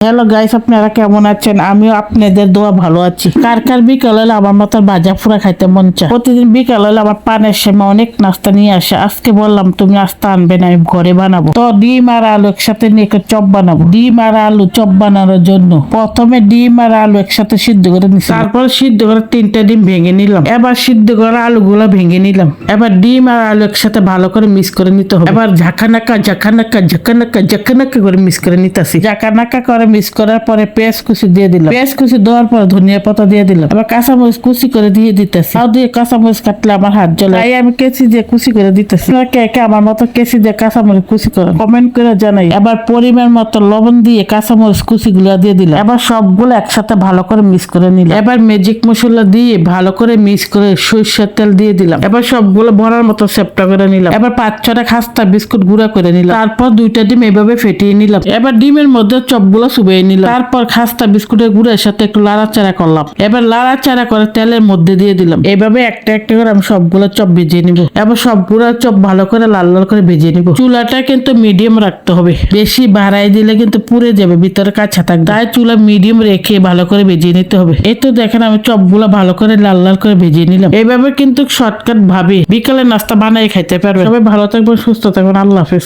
Hello guys, আপনারা কেমন আছেন? আমিও আপনাদের দোয়া ভালো আছি। কার কার বিকাল হলে আমার মতো ভাজা ফুরা খাইতে মন চায়। প্রতিদিন বিকাল হলে আমার পানের সময় অনেক নাস্তা নিয়ে আসে। আজকে বললাম তুমি নাস্তা আনবে না, আমি ঘরে বানাবো। তো ডিম আর আলু একসাথে নিয়ে চপ বানাবো। ডিম আর আলু চপ বানানোর জন্য প্রথমে ডিম আর আলু একসাথে সিদ্ধ করে নিচ্ছি। তারপর সিদ্ধ করে 3টা ডিম ভেঙে নিলাম। এবার সিদ্ধ করে আলুগুলো ভেঙে নিলাম। এবার ডিম আর আলু একসাথে ভালো করে মিক্স করে নিতে হবে। এবার ঝাঁকানাকা করে মিক্স করে নিতেছি। ঝাঁকানাকা করে মিক্স করার পরে পেঁয়াজ কুচি দিয়ে দিলাম। পেঁয়াজ কুচি দেওয়ার পর ধনিয়া পাতা দিয়ে দিলাম। আবার কাঁচামরিচ কুচি করে দিয়ে দিতেছি। তাও দিয়ে কাঁচামরিচ কাটলে আমার হাত জ্বলে, তাই আমি কেচি দিয়ে কুচি করে দিতেছি। কে কে আমার মতো কেচি দিয়ে কাঁচামরিচ কুচি করেন কমেন্ট করে জানাই। এবার পরিমাণ মতো লবণ দিয়ে কাঁচামরিচ কুচি গুলা দিয়ে দিলাম। এবার সবগুলো একসাথে ভালো করে মিক্স করে নিলাম। এবার ম্যাজিক মশলা দিয়ে ভালো করে মিক্স করে সরিষার তেল দিয়ে দিলাম। এবার সবগুলো ভরার মতো সেপটা করে নিলাম। এবার 5-6টা খাস্তা বিস্কুট গুঁড়া করে নিলাম। তারপর 2টা ডিম এভাবে ফেটিয়ে নিলাম। এবার ডিমের মধ্যে চপগুলো চুবিয়ে নিলাম। তারপর খাস্তা বিস্কুটের গুঁড়ের সাথে একটু লাড়াচাড়া করলাম। এবার লাড়াচাড়া করে তেলের মধ্যে দিয়ে দিলাম। এভাবে একটা একটা করে আমি সবগুলো চপ ভেজে নিব। এবার সবগুলো চপ ভালো করে লাল লাল করে ভেজে নিব। চুলাটা কিন্তু মিডিয়াম রাখতে হবে, বেশি বাড়াই দিলে কিন্তু পুড়ে যাবে, ভিতরে কাঁচা থাকবে। তাই চুলা মিডিয়াম রেখে ভালো করে ভেজে নিতে হবে। এই তো দেখেন আমি চপগুলো ভালো করে লাল লাল করে ভেজে নিলাম। এইভাবে কিন্তু শর্টকাট ভাবে বিকালে নাস্তা বানাই খাইতে পারবেন। সবাই ভালো থাকবেন, সুস্থ থাকবেন। আল্লাহ হাফেজ।